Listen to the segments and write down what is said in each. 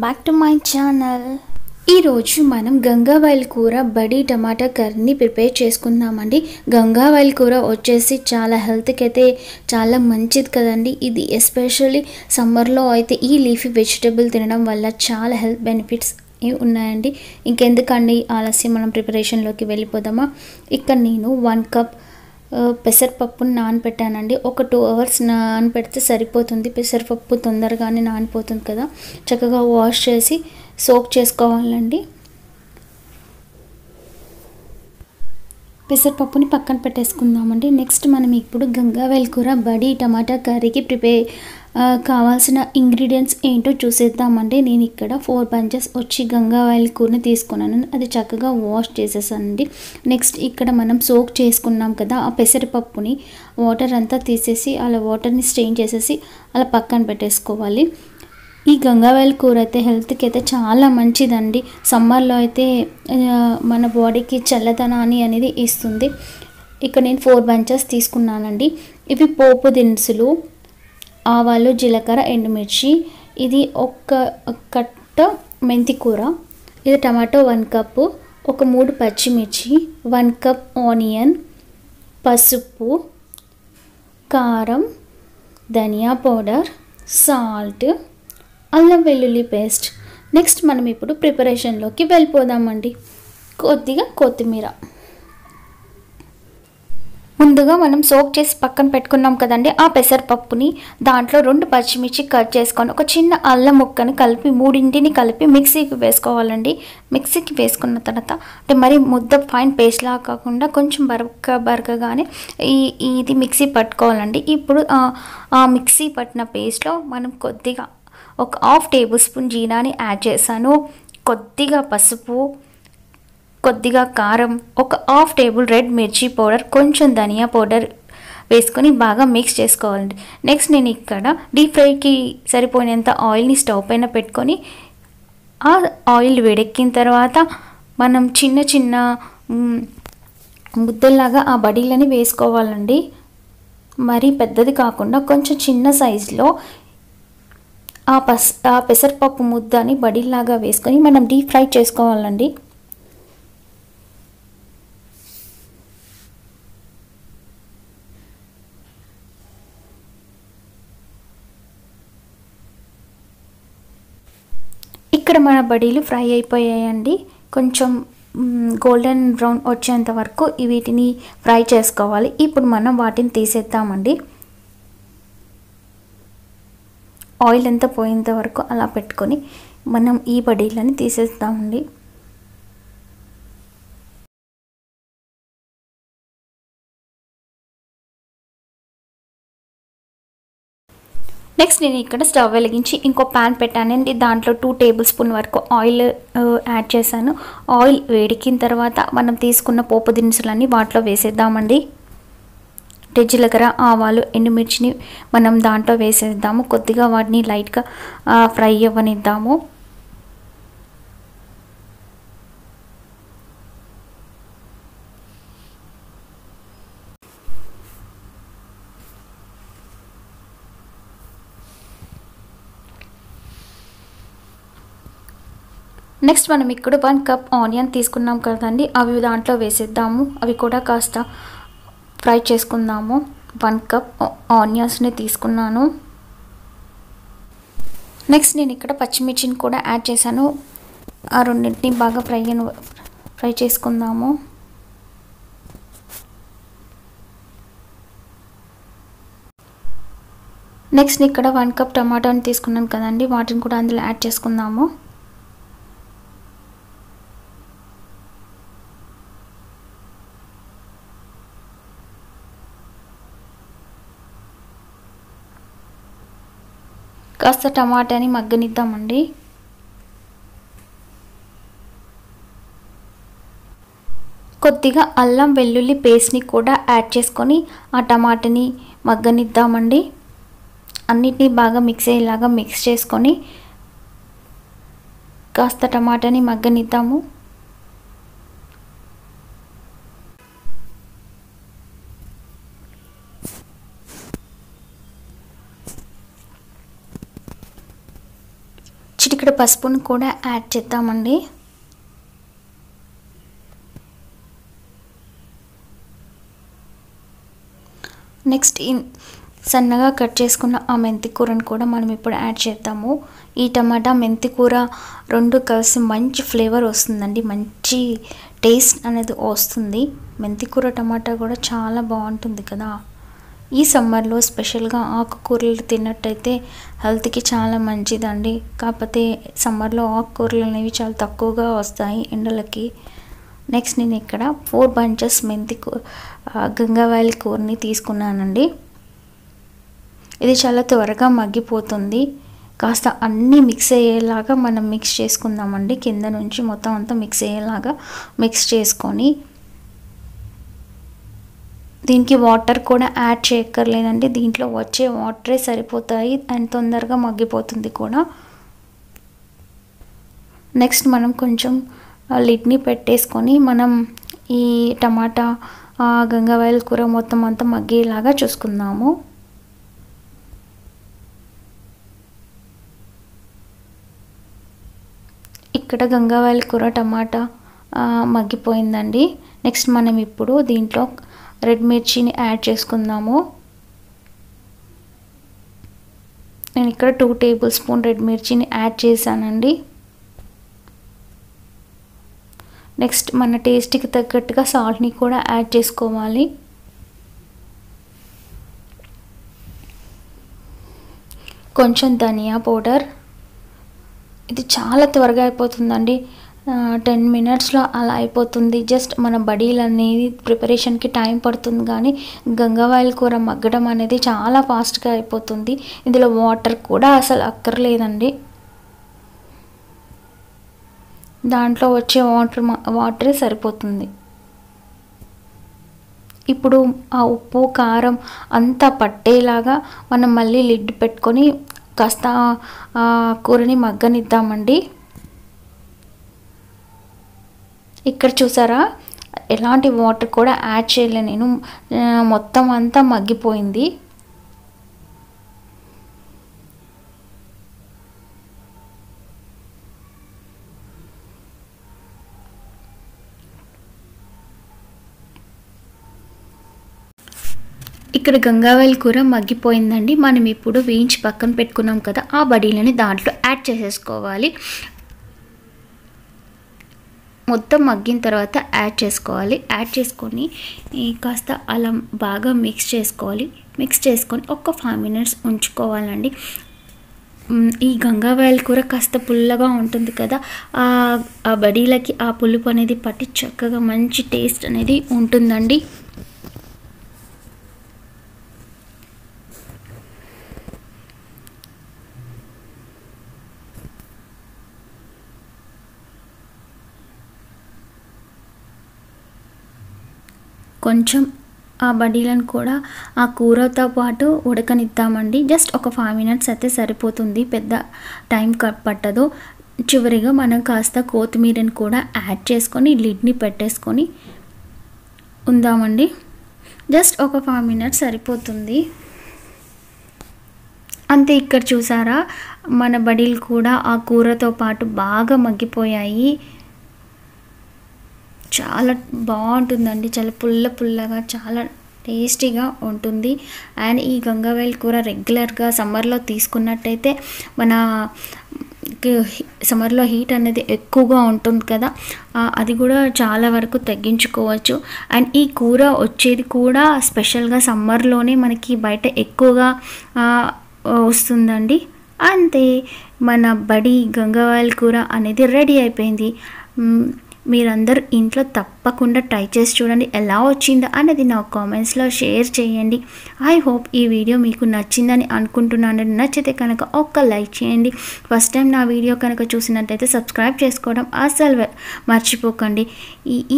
Back to my channel. ఈరోజు మనం గంగావాయిల్ కూర బడి టమాటా కర్రీని ప్రిపేర్ చేసుకుందామండి. గంగావాయిల్ కూర వచ్చేసి చాలా హెల్త్కి అయితే చాలా మంచిది కదండి. ఇది ఎస్పెషల్లీ సమ్మర్లో అయితే ఈ లీఫీ వెజిటబుల్ తినడం వల్ల చాలా హెల్త్ బెనిఫిట్స్ ఉన్నాయండి. ఇంకెందుకండి ఆలస్యం, మనం ప్రిపరేషన్లోకి వెళ్ళిపోదామా. ఇక్కడ నేను 1 కప్ పెసరపప్పును నానబెట్టానండి. ఒక 2 అవర్స్ నానబెడితే సరిపోతుంది. పెసరపప్పు తొందరగానే నానిపోతుంది కదా. చక్కగా వాష్ చేసి సోక్ చేసుకోవాలండి. పెసరపప్పుని పక్కన పెట్టేసుకుందామండి. నెక్స్ట్ మనం ఇప్పుడు గంగావాయిల్ కూర బడి టమాటా కర్రీకి కావాల్సిన ఇంగ్రీడియంట్స్ ఏంటో చూసేద్దామండి. నేను ఇక్కడ 4 బంచెస్ వచ్చి గంగావాయిల్ కూరని తీసుకున్నాను. అది చక్కగా వాష్ చేసేసానండి. నెక్స్ట్ ఇక్కడ మనం సోక్ చేసుకున్నాం కదా, ఆ పెసరపప్పుని వాటర్ అంతా తీసేసి అలా వాటర్ని స్ట్రెయిన్ చేసేసి అలా పక్కన పెట్టేసుకోవాలి. ఈ గంగావాయిల్ కూర అయితే హెల్త్కి అయితే చాలా మంచిదండి. సమ్మర్లో అయితే మన బాడీకి చల్లదనాన్ని అనేది ఇస్తుంది. ఇక్కడ నేను 4 బంచెస్ తీసుకున్నానండి. ఇవి పోపు దినుసులు, ఆవాలు, జీలకర్ర, ఎండుమిర్చి. ఇది ఒక కట్ట మెంతి కూర. ఇది టమాటో 1 కప్పు, ఒక 3 పచ్చిమిర్చి, 1 కప్ ఆనియన్, పసుపు, కారం, ధనియా పౌడర్, సాల్ట్, అల్లం వెల్లుల్లి పేస్ట్. నెక్స్ట్ మనం ఇప్పుడు ప్రిపరేషన్లోకి వెళ్ళిపోదామండి. కొద్దిగా కొత్తిమీర. ముందుగా మనం సోక్ చేసి పక్కన పెట్టుకున్నాం కదండి, ఆ పెసరపప్పుని దాంట్లో 2 పచ్చిమిర్చి కట్ చేసుకొని ఒక చిన్న అల్లం ముక్కని కలిపి 3 కలిపి మిక్సీకి వేసుకోవాలండి. మిక్సీకి వేసుకున్న తర్వాత అంటే మరి ముద్ద ఫైన్ పేస్ట్లా కాకుండా కొంచెం బరకగానే ఇది మిక్సీ పట్టుకోవాలండి. ఇప్పుడు ఆ మిక్సీ పట్టిన పేస్ట్లో మనం కొద్దిగా ఒక 1/2 టేబుల్ స్పూన్ జీరాని యాడ్ చేశాను. కొద్దిగా పసుపు, కొద్దిగా కారం, ఒక 1/2 టేబుల్ రెడ్ మిర్చి పౌడర్, కొంచెం ధనియా పౌడర్ వేసుకొని బాగా మిక్స్ చేసుకోవాలండి. నెక్స్ట్ నేను ఇక్కడ డీప్ ఫ్రైకి సరిపోయినంత ఆయిల్ని స్టవ్ పైన పెట్టుకొని ఆ ఆయిల్ వేడెక్కిన తర్వాత మనం చిన్న చిన్న ముద్దల్లాగా ఆ బడీలని వేసుకోవాలండి. మరీ పెద్దది కాకుండా కొంచెం చిన్న సైజులో ఆ పెసరపప్పు ముద్దని బడీలాగా వేసుకొని మనం డీప్ ఫ్రై చేసుకోవాలండి. ఇక్కడ మన బడీలు ఫ్రై అయిపోయాయండి. కొంచెం గోల్డెన్ బ్రౌన్ వచ్చేంత వరకు వీటిని ఫ్రై చేసుకోవాలి. ఇప్పుడు మనం వాటిని తీసేద్దామండి. ఆయిల్ ఎంత పోయేంత వరకు అలా పెట్టుకొని మనం ఈ బడీలని తీసేద్దామండి. నెక్స్ట్ నేను ఇక్కడ స్టవ్ వెలిగించి ఇంకో ప్యాన్ పెట్టానండి. దాంట్లో 2 టేబుల్ స్పూన్ వరకు ఆయిల్ యాడ్ చేశాను. ఆయిల్ వేడికిన తర్వాత మనం తీసుకున్న పోపు దినుసులన్నీ వాటిలో వేసేద్దామండి. జీలకర్ర, ఆవాలు, ఎండుమిర్చిని మనం దాంట్లో వేసేద్దాము. కొద్దిగా వాటిని లైట్గా ఫ్రై అవ్వనిద్దాము. నెక్స్ట్ మనం ఇక్కడ 1 కప్ ఆనియన్ తీసుకున్నాం కదండి, అవి దాంట్లో వేసేద్దాము. అవి కూడా కాస్త ఫ్రై చేసుకుందాము. 1 కప్ ఆనియన్స్ని తీసుకున్నాను. నెక్స్ట్ నేను ఇక్కడ పచ్చిమిర్చిని కూడా యాడ్ చేశాను. ఆ రెండింటిని బాగా ఫ్రై చేసుకుందాము. నెక్స్ట్ ఇక్కడ 1 కప్ టమాటాని తీసుకున్నాను కదండి, వాటిని కూడా అందులో యాడ్ చేసుకుందాము. కాస్త టమాటాని మగ్గనిద్దామండి. కొద్దిగా అల్లం వెల్లుల్లి పేస్ట్ని కూడా యాడ్ చేసుకొని ఆ టమాటాని మగ్గనిద్దామండి. అన్నిటినీ బాగా మిక్స్ అయ్యేలాగా మిక్స్ చేసుకొని కాస్త టమాటాని మగ్గనిద్దాము. పసుపును కూడా యాడ్ చేద్దామండి. నెక్స్ట్ సన్నగా కట్ చేసుకున్న ఆ మెంతి కూరను కూడా మనం ఇప్పుడు యాడ్ చేద్దాము. ఈ టమాటా మెంతి కూర రెండు కలిసి మంచి ఫ్లేవర్ వస్తుందండి, మంచి టేస్ట్ అనేది వస్తుంది. మెంతి కూర టమాటా కూడా చాలా బాగుంటుంది కదా. ఈ సమ్మర్లో స్పెషల్గా ఆకుకూరలు తిన్నట్టయితే హెల్త్కి చాలా మంచిదండి. కాకపోతే సమ్మర్లో ఆకుకూరలు అనేవి చాలా తక్కువగా వస్తాయి ఎండలకి. నెక్స్ట్ నేను ఇక్కడ 4 బంచెస్ గంగావాయిల్ కూరని తీసుకున్నానండి. ఇది చాలా త్వరగా మగ్గిపోతుంది. కాస్త అన్నీ మిక్స్ అయ్యేలాగా మనం మిక్స్ చేసుకుందామండి. కింద నుంచి మొత్తం అంతా మిక్స్ అయ్యేలాగా మిక్స్ చేసుకొని, దీనికి వాటర్ కూడా యాడ్ చేయక్కర్లేదండి. దీంట్లో వచ్చే వాటరే సరిపోతాయి అండ్ తొందరగా మగ్గిపోతుంది కూడా. నెక్స్ట్ మనం కొంచెం లిడ్ని పెట్టేసుకొని మనం ఈ టమాటా గంగావాయిల్ కూర మొత్తం అంతా మగ్గేలాగా చూసుకుందాము. ఇక్కడ గంగావాయిల్ కూర టమాటా మగ్గిపోయిందండి. నెక్స్ట్ మనం ఇప్పుడు దీంట్లో రెడ్ మిర్చిని యాడ్ చేసుకుందాము. నేను ఇక్కడ 2 టేబుల్ స్పూన్ రెడ్ మిర్చిని యాడ్ చేశానండి. నెక్స్ట్ మన టేస్ట్కి తగ్గట్టుగా సాల్ట్ని కూడా యాడ్ చేసుకోవాలి. కొంచెం ధనియా పౌడర్. ఇది చాలా త్వరగా అయిపోతుందండి, 10 మినిట్స్లో అలా అయిపోతుంది. జస్ట్ మన బడీలు అనేది ప్రిపరేషన్కి టైం పడుతుంది, కానీ గంగావాయిల్ కూర మగ్గడం అనేది చాలా ఫాస్ట్గా అయిపోతుంది. ఇందులో వాటర్ కూడా అసలు అక్కర్లేదండి. దాంట్లో వచ్చే వాటరే సరిపోతుంది. ఇప్పుడు ఆ ఉప్పు కారం అంతా పట్టేలాగా మనం మళ్ళీ లిడ్ పెట్టుకొని కాస్త కూరని మగ్గనిద్దామండి. ఇక్కడ చూసారా, ఎలాంటి వాటర్ కూడా యాడ్ చేయలే నేను, మొత్తం అంతా మగ్గిపోయింది. ఇక్కడ గంగావాయిల్ కూర మగ్గిపోయిందండి. మనం ఇప్పుడు వేయించి పక్కన పెట్టుకున్నాం కదా, ఆ బడీలని దాంట్లో యాడ్ చేసేసుకోవాలి. మొత్తం మగ్గిన తర్వాత యాడ్ చేసుకోవాలి. యాడ్ చేసుకొని కాస్త అలా బాగా మిక్స్ చేసుకోవాలి. మిక్స్ చేసుకొని ఒక 5 మినిట్స్ ఉంచుకోవాలండి. ఈ గంగావాయిల్ కూర కాస్త పుల్లగా ఉంటుంది కదా, ఆ బడీలకి ఆ పులుపు అనేది పట్టి చక్కగా మంచి టేస్ట్ అనేది ఉంటుందండి. కొంచెం ఆ బడీలను కూడా ఆ కూరతో పాటు ఉడకనిద్దామండి. జస్ట్ ఒక 5 మినిట్స్ అయితే సరిపోతుంది, పెద్ద టైం పట్టదు. చివరిగా మనం కాస్త కొత్తిమీరని కూడా యాడ్ చేసుకొని లిడ్ని పెట్టేసుకొని ఉందామండి. జస్ట్ ఒక 5 మినిట్స్ సరిపోతుంది అంతే. ఇక్కడ చూసారా, మన బడీలు కూడా ఆ కూరతో పాటు బాగా మగ్గిపోయాయి. చాలా బాగుంటుందండి, చాలా పుల్లగా చాలా టేస్టీగా ఉంటుంది. అండ్ ఈ గంగావాయిల్ కూర రెగ్యులర్గా సమ్మర్లో తీసుకున్నట్టయితే మన సమ్మర్లో హీట్ అనేది ఎక్కువగా ఉంటుంది కదా, అది కూడా చాలా వరకు తగ్గించుకోవచ్చు. అండ్ ఈ కూర వచ్చేది కూడా స్పెషల్గా సమ్మర్లోనే మనకి బయట ఎక్కువగా వస్తుందండి. అంతే, మన బడి గంగావాయిల్ కూర అనేది రెడీ అయిపోయింది. మీరందరూ ఇంట్లో తప్పకుండా ట్రై చేసి చూడండి, ఎలా వచ్చిందో అనేది నా కామెంట్స్లో షేర్ చేయండి. ఐ హోప్ ఈ వీడియో మీకు నచ్చిందని అనుకుంటున్నాను. నచ్చితే కనుక ఒక్క లైక్ చేయండి. ఫస్ట్ టైం నా వీడియో కనుక చూసినట్టయితే సబ్స్క్రైబ్ చేసుకోవడం అస్సలు మర్చిపోకండి.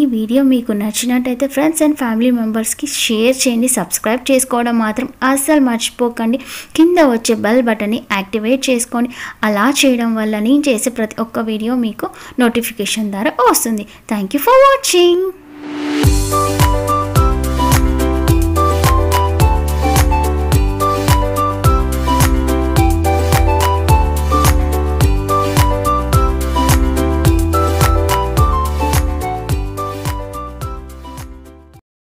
ఈ వీడియో మీకు నచ్చినట్టయితే ఫ్రెండ్స్ అండ్ ఫ్యామిలీ మెంబర్స్కి షేర్ చేయండి. సబ్స్క్రైబ్ చేసుకోవడం మాత్రం అస్సలు మర్చిపోకండి. కింద వచ్చే బెల్ బటన్ని యాక్టివేట్ చేసుకొని, అలా చేయడం వల్ల నేను చేసే ప్రతి ఒక్క వీడియో మీకు నోటిఫికేషన్ ద్వారా వస్తుంది. Thank you for watching.